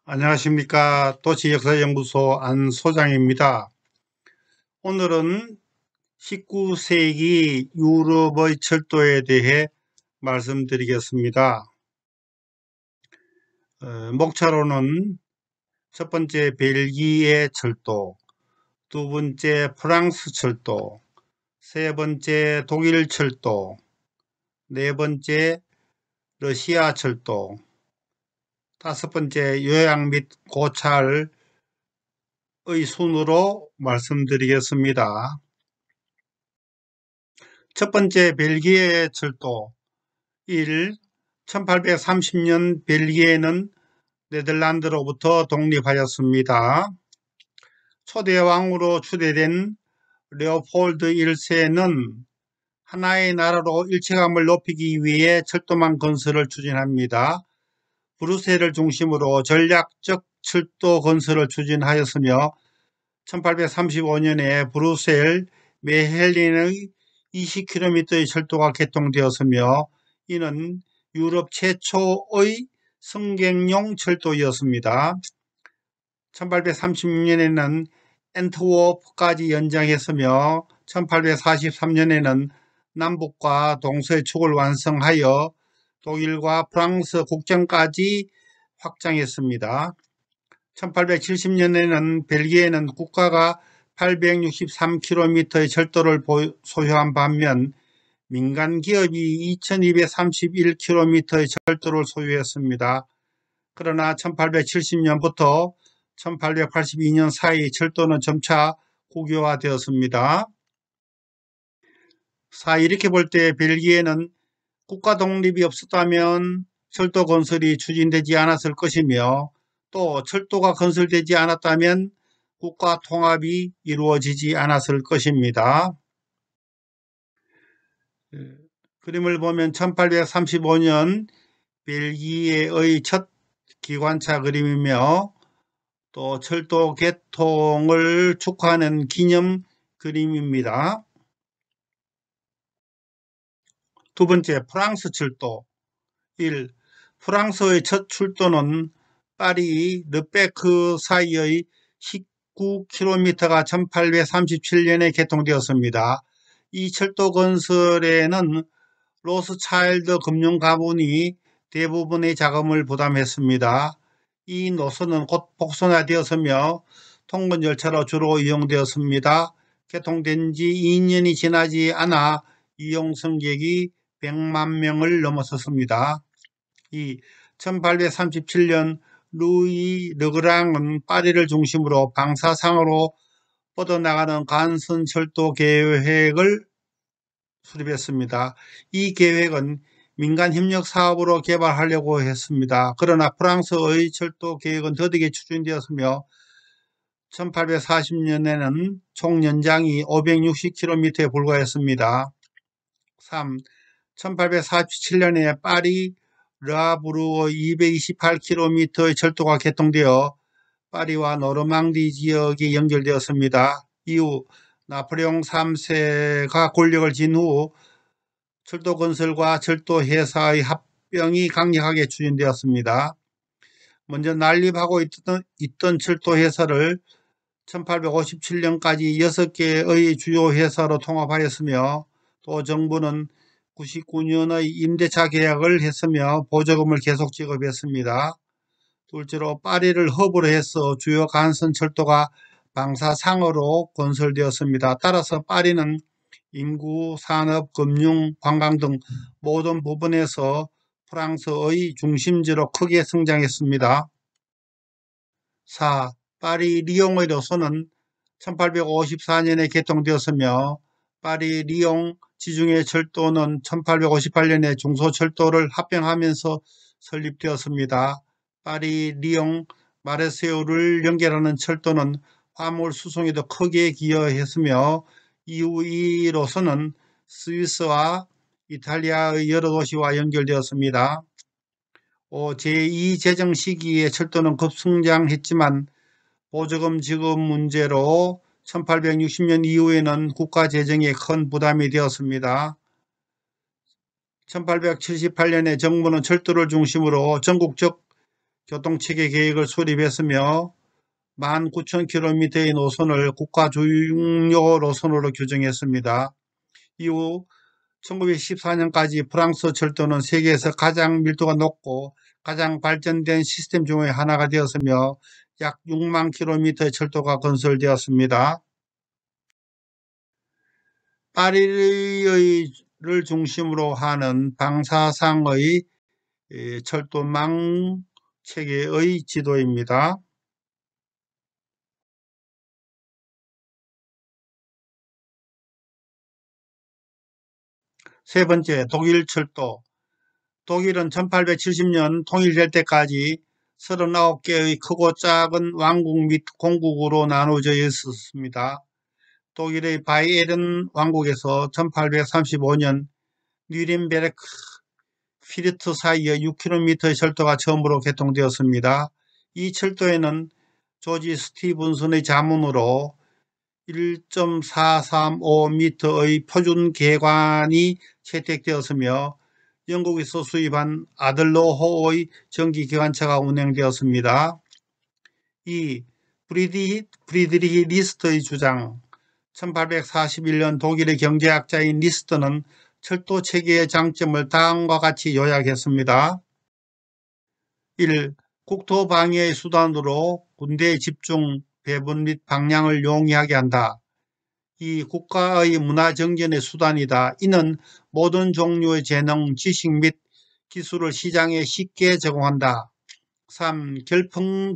안녕하십니까. 도시역사연구소 안 소장입니다. 오늘은 19세기 유럽의 철도에 대해 말씀드리겠습니다. 목차로는 첫 번째 벨기에 철도, 두 번째 프랑스 철도, 세 번째 독일 철도, 네 번째 러시아 철도, 다섯 번째 요약 및 고찰의 순으로 말씀드리겠습니다. 첫 번째 벨기에 철도 1. 1830년 벨기에는 네덜란드로부터 독립하였습니다. 초대 왕으로 추대된 레오폴드 1세는 하나의 나라로 일체감을 높이기 위해 철도망 건설을 추진합니다. 브뤼셀을 중심으로 전략적 철도 건설을 추진하였으며 1835년에 브뤼셀 메헬린의 20km의 철도가 개통되었으며 이는 유럽 최초의 승객용 철도였습니다. 1836년에는 엔트워프까지 연장했으며 1843년에는 남북과 동서의 축을 완성하여 독일과 프랑스 국경까지 확장했습니다. 1870년에는 벨기에는 국가가 863km의 철도를 소유한 반면 민간 기업이 2231km의 철도를 소유했습니다. 그러나 1870년부터 1882년 사이 철도는 점차 국유화되었습니다. 이렇게 볼 때 벨기에는 국가 독립이 없었다면 철도 건설이 추진되지 않았을 것이며 또 철도가 건설되지 않았다면 국가 통합이 이루어지지 않았을 것입니다. 그림을 보면 1835년 벨기에의 첫 기관차 그림이며 또 철도 개통을 축하하는 기념 그림입니다. 두 번째, 프랑스 철도 1. 프랑스의 첫 출도는 파리 르베크 사이의 19km가 1837년에 개통되었습니다. 이 철도 건설에는 로스차일드 금융 가문이 대부분의 자금을 부담했습니다. 이 노선은 곧 복선화되었으며 통근 열차로 주로 이용되었습니다. 개통된 지 2년이 지나지 않아 이용 승객이 100만 명을 넘어섰습니다. 2. 1837년 루이 르그랑은 파리를 중심으로 방사상으로 뻗어나가는 간선철도 계획을 수립했습니다. 이 계획은 민간 협력 사업으로 개발하려고 했습니다. 그러나 프랑스의 철도 계획은 더디게 추진되었으며 1840년에는 총 연장이 560km에 불과했습니다. 3. 1847년에 파리 르아브르의 228km의 철도가 개통되어 파리와 노르망디 지역이 연결되었습니다. 이후 나폴레옹 3세가 권력을 쥔 후 철도 건설과 철도 회사의 합병이 강력하게 추진되었습니다. 먼저 난립하고 있던 철도 회사를 1857년까지 6개의 주요 회사로 통합하였으며 또 정부는 99년의 임대차 계약을 했으며 보조금을 계속 지급했습니다. 둘째로 파리를 허브로 해서 주요 간선 철도가 방사상으로 건설되었습니다. 따라서 파리는 인구, 산업, 금융, 관광 등 모든 부분에서 프랑스의 중심지로 크게 성장했습니다. 4. 파리 리옹의 노선은 1854년에 개통되었으며 파리 리옹 지중해 철도는 1858년에 중소철도를 합병하면서 설립되었습니다. 파리 리옹 마르세유를 연결하는 철도는 화물 수송에도 크게 기여했으며 이후 이 노선은 스위스와 이탈리아의 여러 도시와 연결되었습니다. 제2 재정 시기에 철도는 급성장했지만 보조금 지급 문제로 1860년 이후에는 국가 재정에 큰 부담이 되었습니다. 1878년에 정부는 철도를 중심으로 전국적 교통체계 계획을 수립했으며 19,000km의 노선을 국가 중요 노선으로 규정했습니다. 이후 1914년까지 프랑스 철도는 세계에서 가장 밀도가 높고 가장 발전된 시스템 중의 하나가 되었으며 약 6만 km의 철도가 건설되었습니다. 파리를 중심으로 하는 방사상의 철도망 체계의 지도입니다. 세 번째, 독일 철도. 독일은 1870년 통일될 때까지 39개의 크고 작은 왕국 및 공국으로 나누어져 있었습니다. 독일의 바이에른 왕국에서 1835년 뉘른베르크 피르트 사이의 6km의 철도가 처음으로 개통되었습니다. 이 철도에는 조지 스티븐슨의 자문으로 1.435m의 표준 계관이 채택되었으며 영국에서 수입한 아들로호의 전기기관차가 운행되었습니다. 이 프리드리히 리스트의 주장. 1841년 독일의 경제학자인 리스트는 철도 체계의 장점을 다음과 같이 요약했습니다. 1. 국토 방위의 수단으로 군대의 집중, 배분 및 방향을 용이하게 한다. 2. 국가의 문화 정전의 수단이다. 이는 모든 종류의 재능, 지식 및 기술을 시장에 쉽게 제공한다. 3.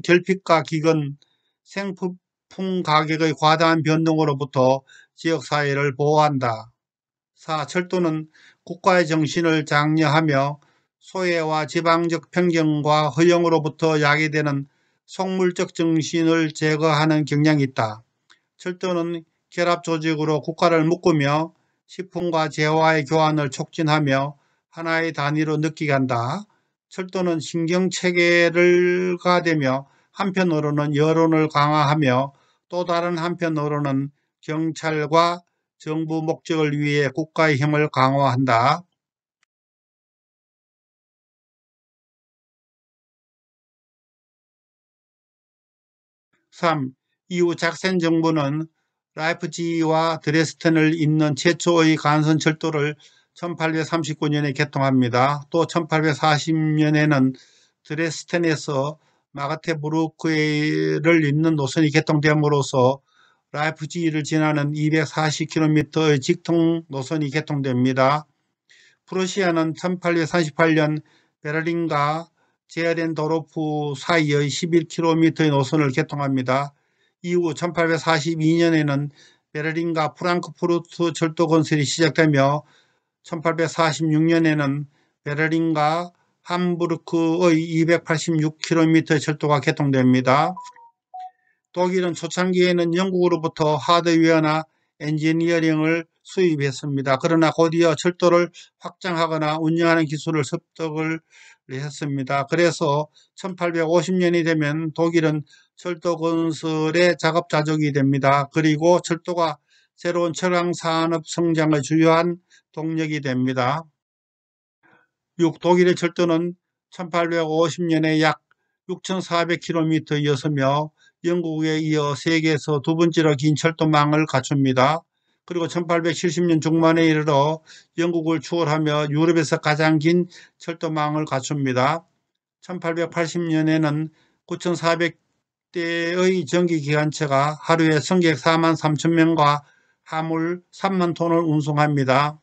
결핍과 기근, 생필품 가격의 과다한 변동으로부터 지역사회를 보호한다. 4. 철도는 국가의 정신을 장려하며 소외와 지방적 편견과 허영으로부터 야기되는 속물적 정신을 제거하는 경향이 있다. 철도는 결합조직으로 국가를 묶으며 식품과 재화의 교환을 촉진하며 하나의 단위로 느끼게 한다. 철도는 신경체계가 되며 한편으로는 여론을 강화하며 또 다른 한편으로는 경찰과 정부 목적을 위해 국가의 힘을 강화한다. 3. 이후 작센 정부는 라이프치히와 드레스덴을 잇는 최초의 간선철도를 1839년에 개통합니다. 또 1840년에는 드레스덴에서 마가테부르크를 잇는 노선이 개통됨으로써 라이프치히를 지나는 240km의 직통 노선이 개통됩니다. 프로시아는 1838년 베를린과 제어렌도르프 사이의 11km의 노선을 개통합니다. 이후 1842년에는 베를린과 프랑크푸르트 철도 건설이 시작되며 1846년에는 베를린과 함부르크의 286km의 철도가 개통됩니다. 독일은 초창기에는 영국으로부터 하드웨어나 엔지니어링을 수입했습니다. 그러나 곧이어 철도를 확장하거나 운영하는 기술을 습득을 했습니다. 그래서 1850년이 되면 독일은 철도 건설의 작업자족이 됩니다. 그리고 철도가 새로운 철강 산업 성장의 주요한 동력이 됩니다. 6. 독일의 철도는 1850년에 약 6,400km이었으며 영국에 이어 세계에서 두 번째로 긴 철도망을 갖춥니다. 그리고 1870년 중반에 이르러 영국을 추월하며 유럽에서 가장 긴 철도망을 갖춥니다. 1880년에는 9,400대의 전기기관차가 하루에 승객 43,000명과 화물 3만 톤을 운송합니다.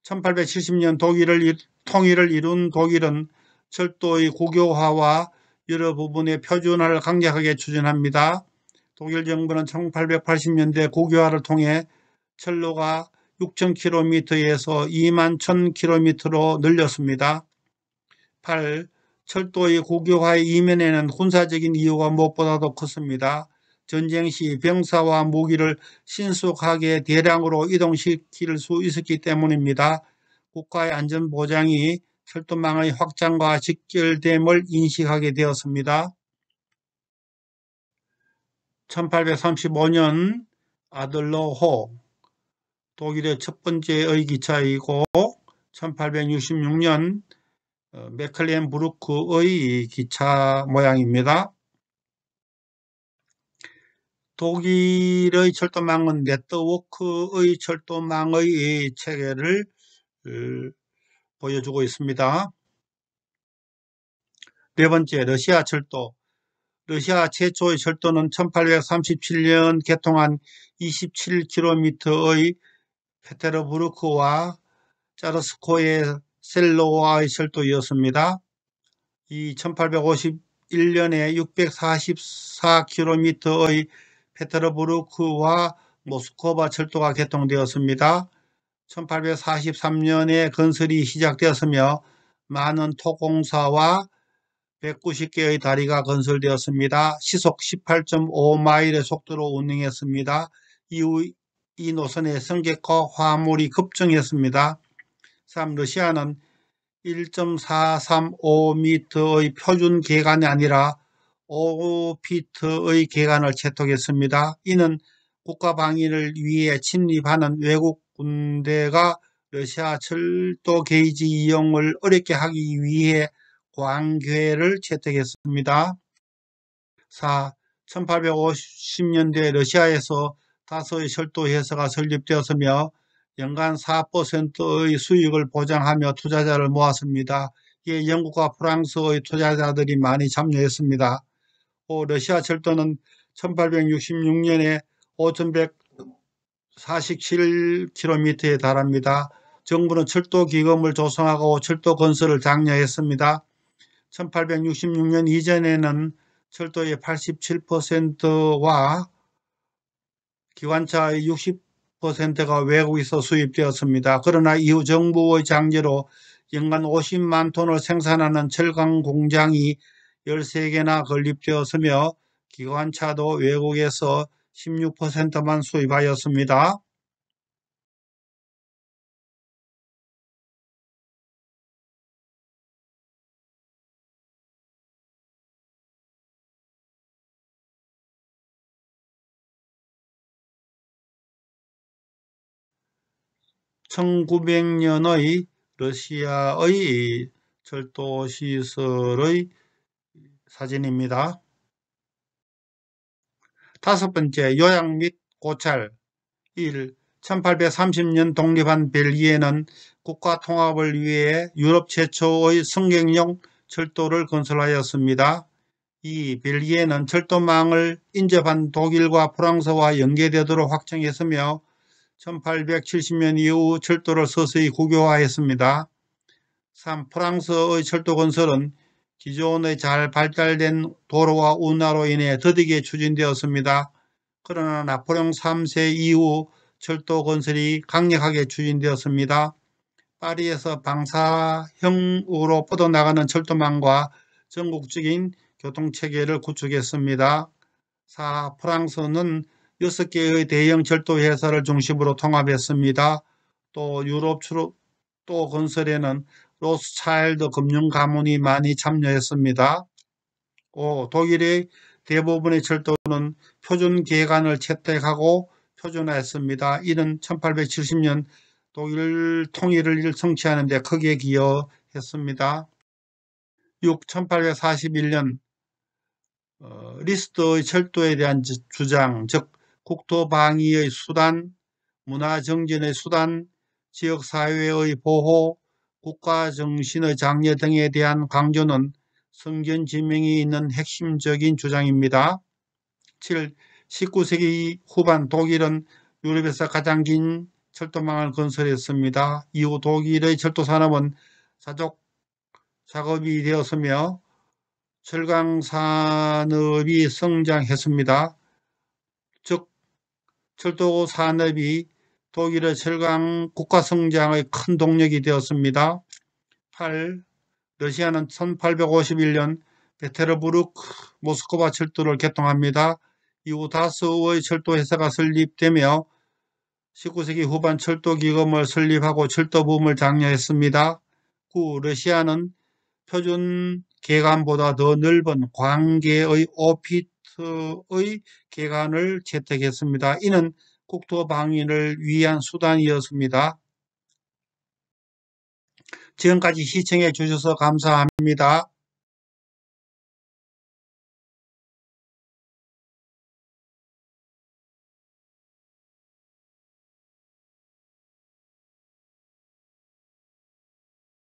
1870년 통일을 이룬 독일은 철도의 국유화와 여러 부분의 표준화를 강력하게 추진합니다. 독일 정부는 1880년대 국유화를 통해 철로가 6,000km에서 21,000km로 늘렸습니다. 8. 철도의 국유화의 이면에는 군사적인 이유가 무엇보다도 컸습니다. 전쟁 시 병사와 무기를 신속하게 대량으로 이동시킬 수 있었기 때문입니다. 국가의 안전보장이 철도망의 확장과 직결됨을 인식하게 되었습니다. 1835년 아들러호 독일의 첫 번째의 기차이고 1866년 메클렌부르크의 기차 모양입니다. 독일의 철도망은 네트워크의 철도망의 체계를 보여주고 있습니다. 네 번째, 러시아 철도. 러시아 최초의 철도는 1837년 개통한 27km의 페테르부르크와 짜르스코에 셀로와의 철도였습니다. 이 1851년에 644km의 페테르부르크와 모스크바 철도가 개통되었습니다. 1843년에 건설이 시작되었으며 많은 토공사와 190개의 다리가 건설되었습니다. 시속 18.5마일의 속도로 운행했습니다. 이후 이 노선의 승객과 화물이 급증했습니다. 3. 러시아는 1.435m의 표준 계간이 아니라 5피트의 계간을 채택했습니다. 이는 국가 방위를 위해 침입하는 외국 군대가 러시아 철도 게이지 이용을 어렵게 하기 위해 광괴를 채택했습니다. 4. 1850년대 러시아에서 5의 철도 회사가 설립되었으며 연간 4%의 수익을 보장하며 투자자를 모았습니다. 이에 영국과 프랑스의 투자자들이 많이 참여했습니다. 러시아 철도는 1866년에 5147km에 달합니다. 정부는 철도 기금을 조성하고 철도 건설을 장려했습니다. 1866년 이전에는 철도의 87%와 기관차의 60%가 외국에서 수입되었습니다. 그러나 이후 정부의 장려로 연간 50만 톤을 생산하는 철강 공장이 13개나 건립되었으며 기관차도 외국에서 16%만 수입하였습니다. (1900년의) 러시아의 철도 시설의 사진입니다. 다섯 번째, 요약 및 고찰. 1. 1830년 독립한 벨기에는 국가 통합을 위해 유럽 최초의 승객용 철도를 건설하였습니다. 2. 벨기에는 철도망을 인접한 독일과 프랑스와 연계되도록 확정했으며 1870년 이후 철도를 서서히 국유화했습니다. 3. 프랑스의 철도 건설은 기존의 잘 발달된 도로와 운하로 인해 더디게 추진되었습니다. 그러나 나폴레옹 3세 이후 철도 건설이 강력하게 추진되었습니다. 파리에서 방사형으로 뻗어나가는 철도망과 전국적인 교통체계를 구축했습니다. 4. 프랑스는 6개의 대형 철도 회사를 중심으로 통합했습니다. 또 유럽 철도 건설에는 로스차일드 금융 가문이 많이 참여했습니다. 5. 독일의 대부분의 철도는 표준 계간을 채택하고 표준화했습니다. 이는 1870년 독일 통일을 성취하는 데 크게 기여했습니다. 6. 1841년 리스트의 철도에 대한 주장, 즉 국토방위의 수단, 문화정진의 수단, 지역사회의 보호, 국가정신의 장려 등에 대한 강조는 성견지명이 있는 핵심적인 주장입니다. 7. 19세기 후반 독일은 유럽에서 가장 긴 철도망을 건설했습니다. 이후 독일의 철도산업은 자족 작업이 되었으며 철강산업이 성장했습니다. 즉 철도 산업이 독일의 철강 국가 성장의 큰 동력이 되었습니다. 8. 러시아는 1851년 페테르부르크 모스크바 철도를 개통합니다. 이후 5의 철도 회사가 설립되며 19세기 후반 철도 기금을 설립하고 철도 붐을 장려했습니다. 9. 러시아는 표준 계간보다 더 넓은 광계의 5피트의 계간을 채택했습니다. 이는 국토 방위를 위한 수단이었습니다. 지금까지 시청해 주셔서 감사합니다.